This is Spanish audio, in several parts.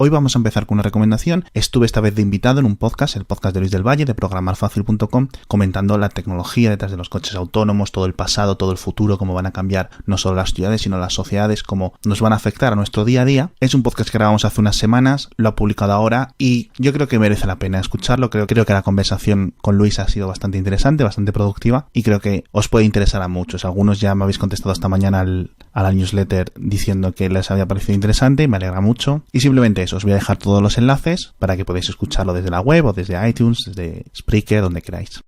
Hoy vamos a empezar con una recomendación. Estuve esta vez de invitado en un podcast, el podcast de Luis del Valle, de programarfacil.com, comentando la tecnología detrás de los coches autónomos, todo el pasado, todo el futuro, cómo van a cambiar no solo las ciudades, sino las sociedades, cómo nos van a afectar a nuestro día a día. Es un podcast que grabamos hace unas semanas, lo ha publicado ahora y yo creo que merece la pena escucharlo. Creo que la conversación con Luis ha sido bastante interesante, bastante productiva y creo que os puede interesar a muchos. Algunos ya me habéis contestado esta mañana a la newsletter diciendo que les había parecido interesante, me alegra mucho. Y simplemente eso, os voy a dejar todos los enlaces para que podáis escucharlo desde la web o desde iTunes, desde Spreaker, donde queráis.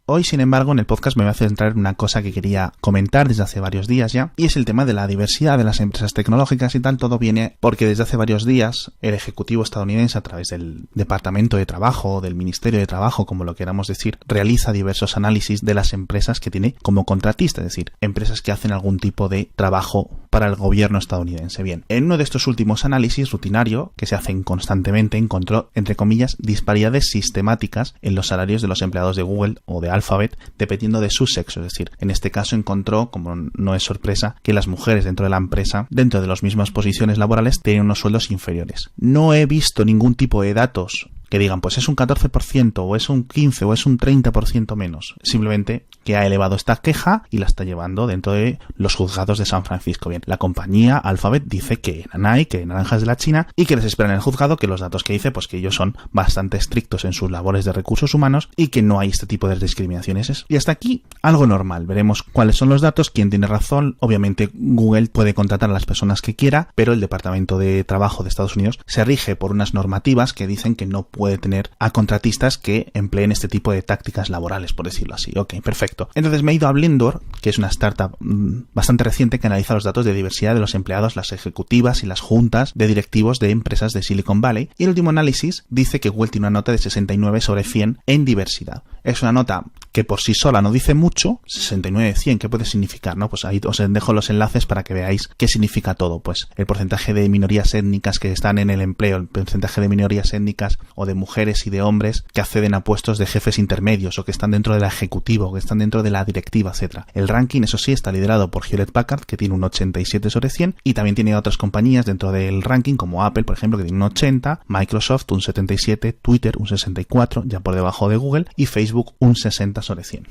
Hoy, sin embargo, en el podcast me voy a centrar en una cosa que quería comentar desde hace varios días ya, y es el tema de la diversidad de las empresas tecnológicas y tal. Todo viene porque desde hace varios días el Ejecutivo estadounidense, a través del Departamento de Trabajo o del Ministerio de Trabajo, como lo queramos decir, realiza diversos análisis de las empresas que tiene como contratista, es decir, empresas que hacen algún tipo de trabajo para el gobierno estadounidense. Bien, en uno de estos últimos análisis rutinario, que se hacen constantemente, encontró, entre comillas, disparidades sistemáticas en los salarios de los empleados de Google o de Alphabet, dependiendo de su sexo. Es decir, en este caso encontró, como no es sorpresa, que las mujeres dentro de la empresa, dentro de las mismas posiciones laborales, tienen unos sueldos inferiores. No he visto ningún tipo de datos que digan, pues es un 14% o es un 15% o es un 30% menos. Simplemente que ha elevado esta queja y la está llevando dentro de los juzgados de San Francisco. Bien, la compañía Alphabet dice que nanay, que naranjas de la China, y que les espera en el juzgado que los datos que dice, pues que ellos son bastante estrictos en sus labores de recursos humanos y que no hay este tipo de discriminaciones. Y hasta aquí algo normal. Veremos cuáles son los datos, quién tiene razón. Obviamente Google puede contratar a las personas que quiera, pero el Departamento de Trabajo de Estados Unidos se rige por unas normativas que dicen que no puede tener a contratistas que empleen este tipo de tácticas laborales, por decirlo así. Ok, perfecto. Entonces me he ido a Blendor, que es una startup bastante reciente que analiza los datos de diversidad de los empleados, las ejecutivas y las juntas de directivos de empresas de Silicon Valley, y el último análisis dice que Google tiene una nota de 69 sobre 100 en diversidad. Es una nota que por sí sola no dice mucho. 69 de 100, ¿qué puede significar? ¿No? Pues ahí os dejo los enlaces para que veáis qué significa todo. Pues el porcentaje de minorías étnicas que están en el empleo, el porcentaje de minorías étnicas o de mujeres y de hombres que acceden a puestos de jefes intermedios o que están dentro de la ejecutiva o que están dentro de la directiva, etc. El ranking, eso sí, está liderado por Hewlett Packard, que tiene un 87 sobre 100, y también tiene otras compañías dentro del ranking como Apple, por ejemplo, que tiene un 80, Microsoft un 77, Twitter un 64, ya por debajo de Google, y Facebook un 60 sobre 100.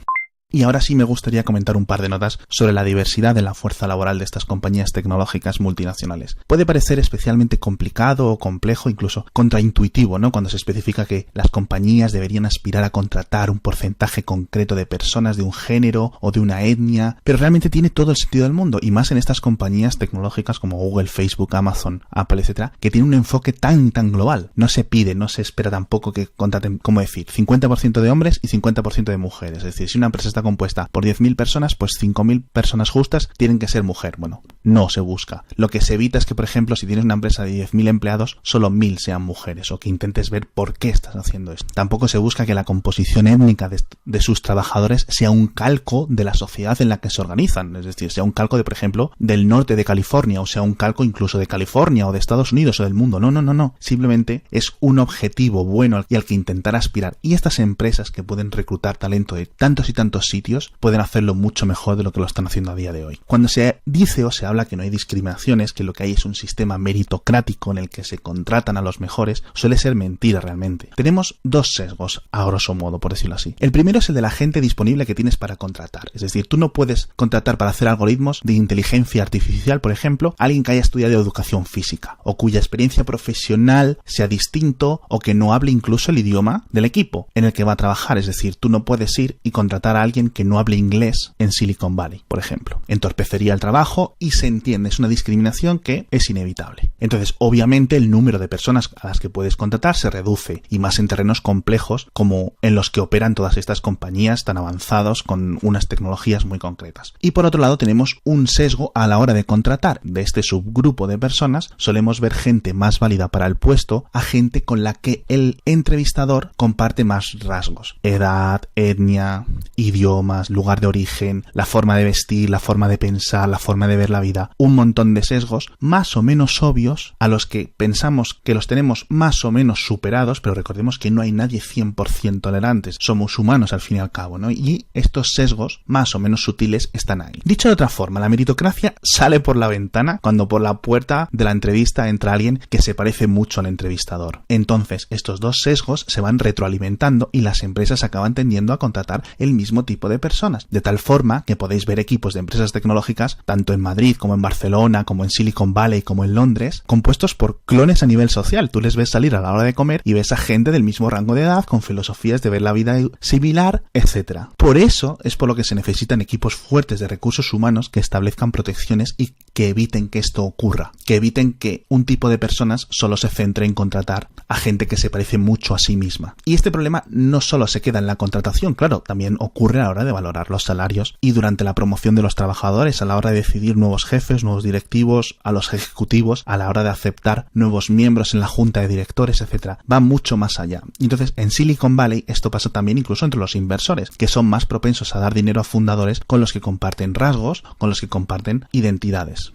Y ahora sí me gustaría comentar un par de notas sobre la diversidad de la fuerza laboral de estas compañías tecnológicas multinacionales. Puede parecer especialmente complicado o complejo, incluso contraintuitivo, ¿no? Cuando se especifica que las compañías deberían aspirar a contratar un porcentaje concreto de personas de un género o de una etnia, pero realmente tiene todo el sentido del mundo, y más en estas compañías tecnológicas como Google, Facebook, Amazon, Apple, etcétera, que tienen un enfoque tan global. No se pide, no se espera tampoco que contraten, ¿cómo decir?, 50% de hombres y 50% de mujeres. Es decir, si una empresa está compuesta por 10.000 personas, pues 5.000 personas justas tienen que ser mujer. Bueno, no se busca. Lo que se evita es que, por ejemplo, si tienes una empresa de 10.000 empleados, solo 1.000 sean mujeres, o que intentes ver por qué estás haciendo esto. Tampoco se busca que la composición étnica de sus trabajadores sea un calco de la sociedad en la que se organizan. Es decir, sea un calco de, por ejemplo, del norte de California, o sea un calco incluso de California o de Estados Unidos o del mundo. No. Simplemente es un objetivo bueno y al que intentar aspirar. Y estas empresas que pueden reclutar talento de tantos y tantos sitios pueden hacerlo mucho mejor de lo que lo están haciendo a día de hoy. Cuando se dice o se habla que no hay discriminaciones, que lo que hay es un sistema meritocrático en el que se contratan a los mejores, suele ser mentira realmente. Tenemos dos sesgos, a grosso modo, por decirlo así. El primero es el de la gente disponible que tienes para contratar. Es decir, tú no puedes contratar para hacer algoritmos de inteligencia artificial, por ejemplo, a alguien que haya estudiado educación física o cuya experiencia profesional sea distinto o que no hable incluso el idioma del equipo en el que va a trabajar. Es decir, tú no puedes ir y contratar a alguien que no hable inglés en Silicon Valley, por ejemplo. Entorpecería el trabajo y se entiende, es una discriminación que es inevitable. Entonces, obviamente, el número de personas a las que puedes contratar se reduce, y más en terrenos complejos como en los que operan todas estas compañías tan avanzados con unas tecnologías muy concretas. Y por otro lado, tenemos un sesgo a la hora de contratar. De este subgrupo de personas solemos ver gente más válida para el puesto a gente con la que el entrevistador comparte más rasgos: edad, etnia, idioma, idiomas, lugar de origen, la forma de vestir, la forma de pensar, la forma de ver la vida, un montón de sesgos más o menos obvios a los que pensamos que los tenemos más o menos superados, pero recordemos que no hay nadie 100% tolerantes, somos humanos al fin y al cabo, ¿no? Y estos sesgos más o menos sutiles están ahí. Dicho de otra forma, la meritocracia sale por la ventana cuando por la puerta de la entrevista entra alguien que se parece mucho al entrevistador. Entonces, estos dos sesgos se van retroalimentando y las empresas acaban tendiendo a contratar el mismo tipo de personas, de tal forma que podéis ver equipos de empresas tecnológicas, tanto en Madrid como en Barcelona, como en Silicon Valley, como en Londres, compuestos por clones a nivel social. Tú les ves salir a la hora de comer y ves a gente del mismo rango de edad, con filosofías de ver la vida similar, etc. Por eso es por lo que se necesitan equipos fuertes de recursos humanos que establezcan protecciones y que eviten que esto ocurra, que eviten que un tipo de personas solo se centre en contratar a gente que se parece mucho a sí misma. Y este problema no solo se queda en la contratación, claro, también ocurre a la hora de valorar los salarios y durante la promoción de los trabajadores, a la hora de decidir nuevos jefes, nuevos directivos, a los ejecutivos, a la hora de aceptar nuevos miembros en la junta de directores, etc. Va mucho más allá. Entonces, en Silicon Valley esto pasa también incluso entre los inversores, que son más propensos a dar dinero a fundadores con los que comparten rasgos, con los que comparten identidades.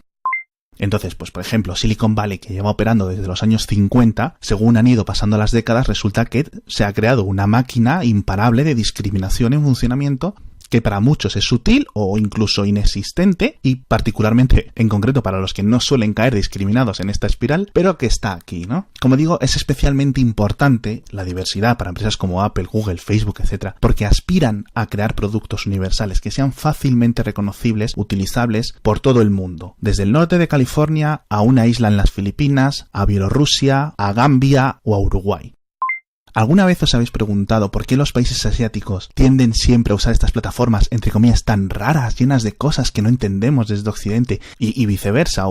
Entonces, pues por ejemplo, Silicon Valley, que lleva operando desde los años 50, según han ido pasando las décadas, resulta que se ha creado una máquina imparable de discriminación en funcionamiento que para muchos es sutil o incluso inexistente y particularmente en concreto para los que no suelen caer discriminados en esta espiral, pero que está aquí, ¿no? Como digo, es especialmente importante la diversidad para empresas como Apple, Google, Facebook, etc., porque aspiran a crear productos universales que sean fácilmente reconocibles, utilizables por todo el mundo, desde el norte de California a una isla en las Filipinas, a Bielorrusia, a Gambia o a Uruguay. ¿Alguna vez os habéis preguntado por qué los países asiáticos tienden siempre a usar estas plataformas, entre comillas, tan raras, llenas de cosas que no entendemos desde Occidente y viceversa?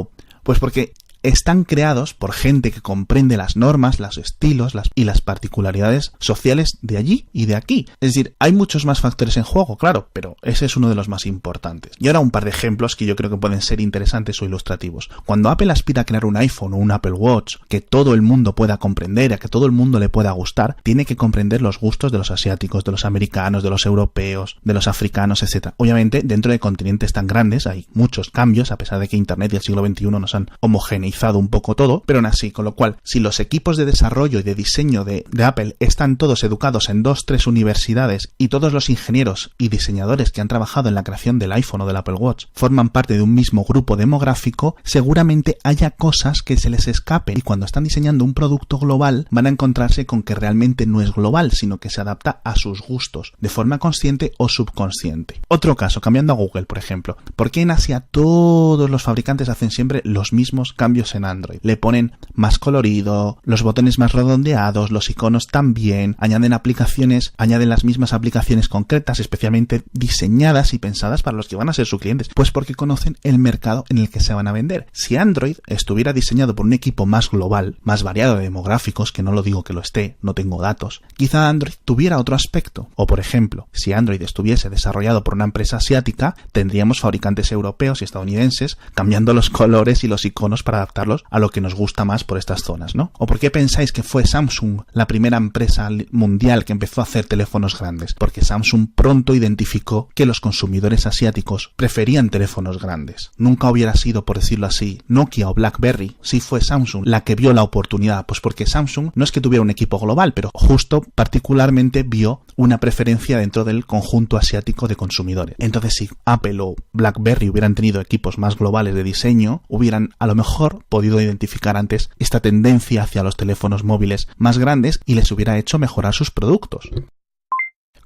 Pues porque están creados por gente que comprende las normas, los estilos y las particularidades sociales de allí y de aquí. Es decir, hay muchos más factores en juego, claro, pero ese es uno de los más importantes. Y ahora un par de ejemplos que yo creo que pueden ser interesantes o ilustrativos. Cuando Apple aspira a crear un iPhone o un Apple Watch que todo el mundo pueda comprender, a que todo el mundo le pueda gustar, tiene que comprender los gustos de los asiáticos, de los americanos, de los europeos, de los africanos, etc. Obviamente, dentro de continentes tan grandes hay muchos cambios, a pesar de que Internet y el siglo XXI nos han homogeneizado un poco todo, pero aún así, con lo cual, si los equipos de desarrollo y de diseño de Apple están todos educados en 2-3 universidades y todos los ingenieros y diseñadores que han trabajado en la creación del iPhone o del Apple Watch forman parte de un mismo grupo demográfico, seguramente haya cosas que se les escapen y cuando están diseñando un producto global van a encontrarse con que realmente no es global, sino que se adapta a sus gustos, de forma consciente o subconsciente. Otro caso, cambiando a Google, por ejemplo, ¿por qué en Asia todos los fabricantes hacen siempre los mismos cambios en Android? Le ponen más colorido, los botones más redondeados, los iconos también, añaden las mismas aplicaciones concretas, especialmente diseñadas y pensadas para los que van a ser sus clientes, pues porque conocen el mercado en el que se van a vender. Si Android estuviera diseñado por un equipo más global, más variado de demográficos, que no lo digo que lo esté, no tengo datos, quizá Android tuviera otro aspecto. O por ejemplo, si Android estuviese desarrollado por una empresa asiática, tendríamos fabricantes europeos y estadounidenses cambiando los colores y los iconos para adaptarlos a lo que nos gusta más por estas zonas, ¿no? ¿O por qué pensáis que fue Samsung la primera empresa mundial que empezó a hacer teléfonos grandes? Porque Samsung pronto identificó que los consumidores asiáticos preferían teléfonos grandes. Nunca hubiera sido, por decirlo así, Nokia o BlackBerry, si fue Samsung la que vio la oportunidad, pues porque Samsung no es que tuviera un equipo global, pero justo particularmente vio una preferencia dentro del conjunto asiático de consumidores. Entonces, si Apple o BlackBerry hubieran tenido equipos más globales de diseño, hubieran a lo mejor podido identificar antes esta tendencia hacia los teléfonos móviles más grandes y les hubiera hecho mejorar sus productos.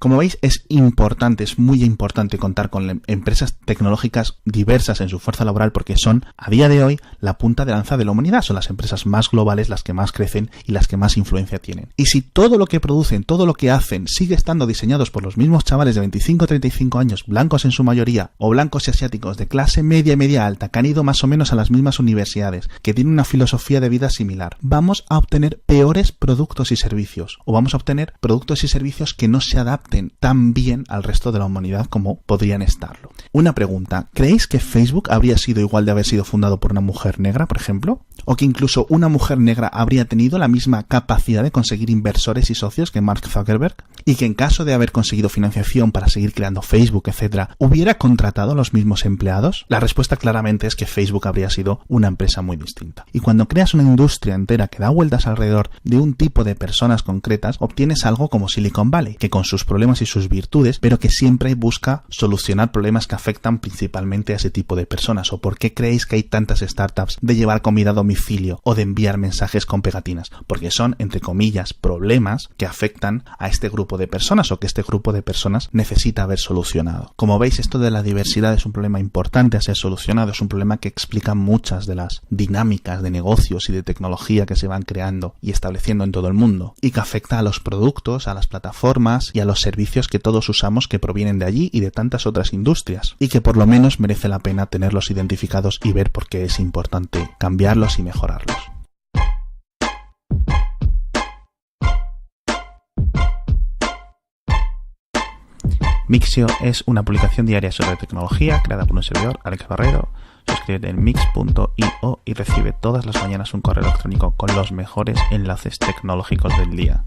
Como veis, es importante, es muy importante contar con empresas tecnológicas diversas en su fuerza laboral porque son, a día de hoy, la punta de lanza de la humanidad. Son las empresas más globales, las que más crecen y las que más influencia tienen. Y si todo lo que producen, todo lo que hacen, sigue estando diseñados por los mismos chavales de 25 o 35 años, blancos en su mayoría, o blancos y asiáticos de clase media y media alta, que han ido más o menos a las mismas universidades, que tienen una filosofía de vida similar, vamos a obtener peores productos y servicios, o vamos a obtener productos y servicios que no se adapten tan bien al resto de la humanidad como podrían estarlo. Una pregunta, ¿creéis que Facebook habría sido igual de haber sido fundado por una mujer negra, por ejemplo? ¿O que incluso una mujer negra habría tenido la misma capacidad de conseguir inversores y socios que Mark Zuckerberg? y que en caso de haber conseguido financiación para seguir creando Facebook, etcétera, ¿hubiera contratado a los mismos empleados? La respuesta claramente es que Facebook habría sido una empresa muy distinta. Y cuando creas una industria entera que da vueltas alrededor de un tipo de personas concretas, obtienes algo como Silicon Valley, que con sus problemas y sus virtudes, pero que siempre busca solucionar problemas que afectan principalmente a ese tipo de personas. ¿O por qué creéis que hay tantas startups de llevar comida a domicilio o de enviar mensajes con pegatinas? Porque son, entre comillas, problemas que afectan a este grupo de personas o que este grupo de personas necesita haber solucionado. Como veis, esto de la diversidad es un problema importante a ser solucionado, es un problema que explica muchas de las dinámicas de negocios y de tecnología que se van creando y estableciendo en todo el mundo, y que afecta a los productos, a las plataformas y a los servicios que todos usamos, que provienen de allí y de tantas otras industrias, y que por lo menos merece la pena tenerlos identificados y ver por qué es importante cambiarlos y mejorarlos. Mixio es una publicación diaria sobre tecnología creada por un servidor, Alex Barredo. Suscríbete en mix.io y recibe todas las mañanas un correo electrónico con los mejores enlaces tecnológicos del día.